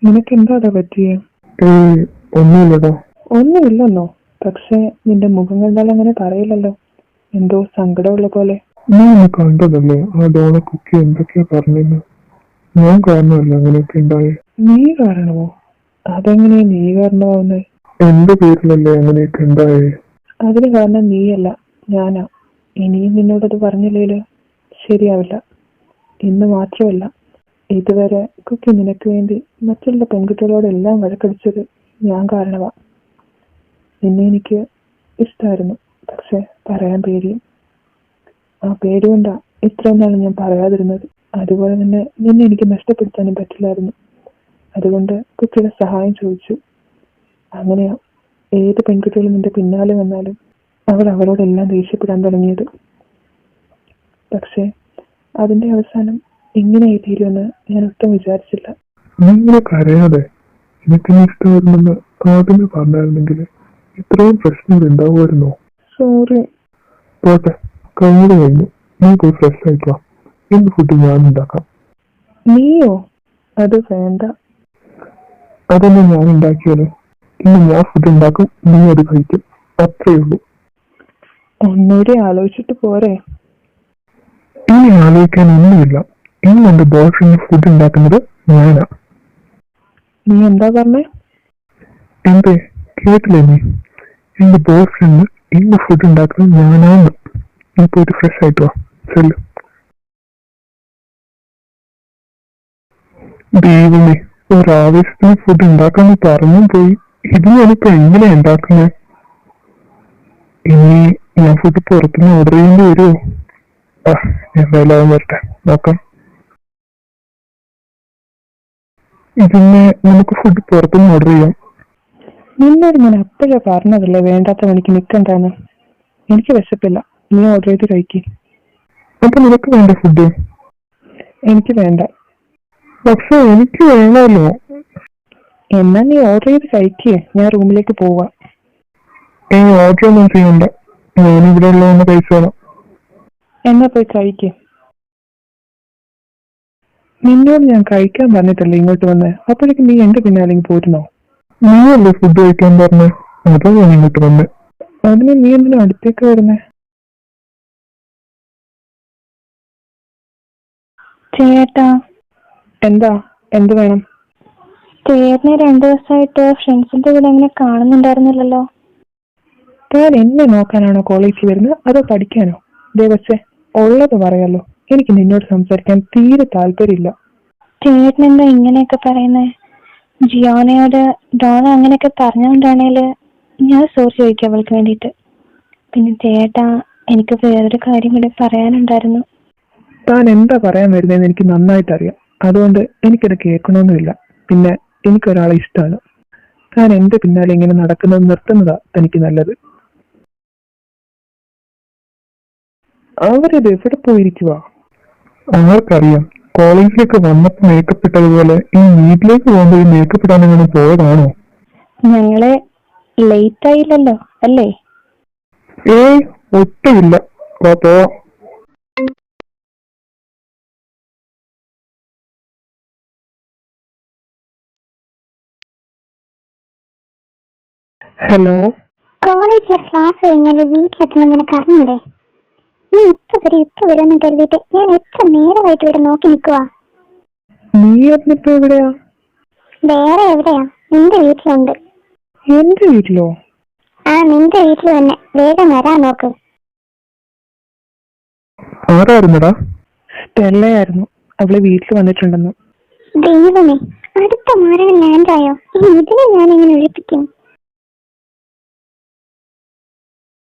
നിനക്ക് എന്താടാ പറ്റിയേ? ഒന്നുമില്ലടോ. ഒന്നുമില്ലെന്നോ? പക്ഷെ നിന്റെ മുഖം കണ്ടാൽ അങ്ങനെ പറയില്ലല്ലോ, എന്തോ സങ്കടമുള്ള പോലെ. നീ എന്നെ കണ്ടതല്ലേ ആ ഡോണ കുക്കി എന്തൊക്കെയാ പറഞ്ഞെന്ന്? ഞാൻ കാരണമല്ല അങ്ങനെയൊക്കെ ഉണ്ടായേ. നീ കാരണമോ? അതെങ്ങനെയാ നീ കാരണമാവുന്നേ? എന്റെ പേരിലല്ലേ അങ്ങനെയൊക്കെ ഉണ്ടായേ. അതിന് കാരണം നീയല്ല, ഞാനാ. ഇനിയും നിന്നോടത് പറഞ്ഞില്ലേല് ശരിയാവില്ല. ഇന്ന് മാത്രമല്ല, ഇതുവരെ കുക്കി നിനക്ക് വേണ്ടി മറ്റുള്ള പെൺകുട്ടികളോടെല്ലാം വഴക്കടിച്ചത് ഞാൻ കാരണമാ. നിന്നെ എനിക്ക് ഇഷ്ടമായിരുന്നു, പക്ഷെ പറയാൻ പേടിയും. ആ പേടി കൊണ്ടാ ഇത്രയും നാളും ഞാൻ പറയാതിരുന്നത്. അതുപോലെ തന്നെ നിന്നെ എനിക്ക് നഷ്ടപ്പെടുത്താനും പറ്റില്ലായിരുന്നു. അതുകൊണ്ട് കുട്ടിയുടെ സഹായം ചോദിച്ചു. അങ്ങനെയാ ഏത് പെൺകുട്ടികളും നിന്റെ പിന്നാലെ വന്നാലും അവളോടെല്ലാം ദേഷ്യപ്പെടാൻ തുടങ്ങിയത്. പക്ഷേ അതിന്റെ അവസാനം ഇങ്ങനെയായി തീരുമെന്ന് ഞാൻ ഒട്ടും വിചാരിച്ചില്ല. നീ കരയാതെ, എനിക്കെന്നെ ഇഷ്ടമായിരുന്നെന്ന് ആദ്യമേ പറഞ്ഞായിരുന്നെങ്കിൽ ഇത്രയും പ്രശ്നങ്ങൾ ഉണ്ടാവുമായിരുന്നോ? സോറി. പോട്ടെ, കഴിഞ്ഞു. നീ പോയി ഫ്രഷ് ആയിട്ടോ. ഇന്ന് ഫുഡ് ഞാൻ ഉണ്ടാക്കാം. നീയോ? അത് വേണ്ട. അതൊന്നും ഞാൻ ഉണ്ടാക്കിയാലോ. ഇന്ന് ഞാൻ ഫുഡ് ഉണ്ടാക്കും, നീ അത് കഴിക്കും, അത്രേ ഉള്ളൂ. ഒന്നുകൂടി ആലോചിച്ചിട്ട് പോരെ? ഇനി ആലോചിക്കാൻ ഒന്നുമില്ല. ഇന്ന് എന്റെ ബോയ് ഫ്രണ്ട് ഫുഡ് ഉണ്ടാക്കുന്നത് ഞാനാ. നീ എന്താ പറഞ്ഞേ? എന്തേ കേട്ടില്ലേ നീ? എന്റെ ബോയ് ഫ്രണ്ട് ഇന്ന് ഫുഡ് ഉണ്ടാക്കുന്നത് ഞാനാന്ന്. നീ പോയിട്ട് ഫ്രഷ് ആയിട്ടോ. ചെല്ലു. ദൈവമേ, ഒരാവേശത്തിന് ഫുഡ് ഉണ്ടാക്കാന്ന് പറഞ്ഞും പോയി. ഇത് ഞാനിപ്പോ എങ്ങനെയാ ഉണ്ടാക്കുന്നത്? ഇനി ഞാൻ ഫുഡ് പുറത്തുനിന്ന് ഓർഡർ ചെയ്യേണ്ടി വരുമോ? എന്തായാലും വരട്ടെ, നോക്കാം. ഇതിന് നമുക്ക് ഫുഡ് പുറത്തുനിന്ന് ഓർഡർ ചെയ്യാം. നിന്നോട് ഞാൻ അപ്പോഴേ പറഞ്ഞതല്ലേ വേണ്ടാത്ത പണിക്ക് നിൽക്കണ്ടെന്ന്. എനിക്ക് വിശപ്പില്ല, നീ ഓർഡർ ചെയ്ത് കഴിക്ക്. അപ്പൊ നിനക്ക് വേണ്ട ഫുഡ്? എനിക്ക് വേണ്ട. പക്ഷെ എനിക്ക് വേണമല്ലോ. എന്നാ നീ ഓർഡർ ചെയ്ത് കഴിക്കേ, ഞാൻ റൂമിലേക്ക് പോവാം. ഓർഡർ ഒന്നും ചെയ്യണ്ട, ഞാനിവിടെ ഉള്ളതെന്ന് കഴിച്ചോളാം. എന്നാ പോയി കഴിക്കേ. നിന്നോട് ഞാൻ കഴിക്കാൻ പറഞ്ഞിട്ടല്ലേ ഇങ്ങോട്ട് വന്നേ, അപ്പോഴേക്ക് നീ എന്റെ പിന്നാലെ പോരുന്നോ? നീയല്ലേ ഫുഡ് കഴിക്കാൻ പറഞ്ഞേ, അതോ ഞാൻ ഇങ്ങോട്ട് വന്നേ. അതിന് നീ എന്തിനാ അടുത്തേക്ക് വരുന്നേ? ചേട്ടാ. എന്താ? എന്ത് വേണം? ചേട്ടനെ 2 ദിവസമായിട്ട് ഫ്രണ്ട്സിന്റെ കൂടെ എങ്ങനെ കാണുന്നുണ്ടായിരുന്നില്ലല്ലോ. താൻ എന്നെ നോക്കാനാണോ കോളേജിൽ വരുന്നത്, അതോ പഠിക്കാനോ? ദേവസ്വേ, ഉള്ളത് പറയാലോ, എനിക്ക് നിന്നോട് സംസാരിക്കാൻ തീരെ താല്പര്യമില്ല. ചേട്ടൻ എന്താ ഇങ്ങനെയൊക്കെ പറയുന്നേ? ജിയോനയോട് ഡോണ അങ്ങനെയൊക്കെ പറഞ്ഞുകൊണ്ടാണേല് ഞാൻ സോറി ചോദിക്കാം അവൾക്ക് വേണ്ടിയിട്ട്. പിന്നെ ചേട്ടാ, എനിക്ക് വേറൊരു കാര്യം കൂടി പറയാനുണ്ടായിരുന്നു. താൻ എന്താ പറയാൻ വരുന്നതെന്ന് എനിക്ക് നന്നായിട്ട് അറിയാം. അതുകൊണ്ട് എനിക്കത് കേൾക്കണമെന്നില്ല. പിന്നെ എനിക്കൊരാളെ ഇഷ്ടമാണ്. താൻ എന്റെ പിന്നാലെ ഇങ്ങനെ നടക്കുന്നത് നിർത്തുന്നതാ തനിക്ക് നല്ലത്. അവരത് എവിടെ പോയിരിക്കുക? ആർക്കറിയാം, കോളേജിലേക്ക് വന്നപ്പോ മേക്കപ്പ് ഇട്ടതുപോലെ ഈ വീട്ടിലേക്ക് പോകുമ്പോൾ ഈ മേക്കപ്പ് ഇടാൻ അങ്ങനെ പോയതാണോ? ഞങ്ങളെ ലേറ്റ് ആയില്ലല്ലോ അല്ലേ? ഒട്ടുമില്ല. പോവാം. ഹലോ. കോളേജിലെ ക്ലാസ് കഴിഞ്ഞാൽ വീട്ടിലെത്തണം നിനക്ക് അറിഞ്ഞൂടെ? നീ ഇപ്പൊ വരുമെന്ന് കരുതിയിട്ട് ഞാൻ എത്ര നേരമായിട്ട് ഇവിടെ നോക്കി നിൽക്കുവാ. നീ അതിനിപ്പോ എവിടെയാ? വേറെ എവിടെയാ? നിന്റെ വീട്ടിലുണ്ട്. എന്റെ വീട്ടിലോ? നിന്റെ വീട്ടിൽ തന്നെ. വേഗം വരാൻ നോക്ക്. ആരായിരുന്നടാ? സ്റ്റെല്ലയായിരുന്നു. അവള് വീട്ടിൽ വന്നിട്ടുണ്ടെന്ന്. ദൈവമേ, അടുത്ത മാരണം ലാൻഡായോ? ഇതിനെ ഞാൻ എങ്ങനെ ഒഴിപ്പിക്കും?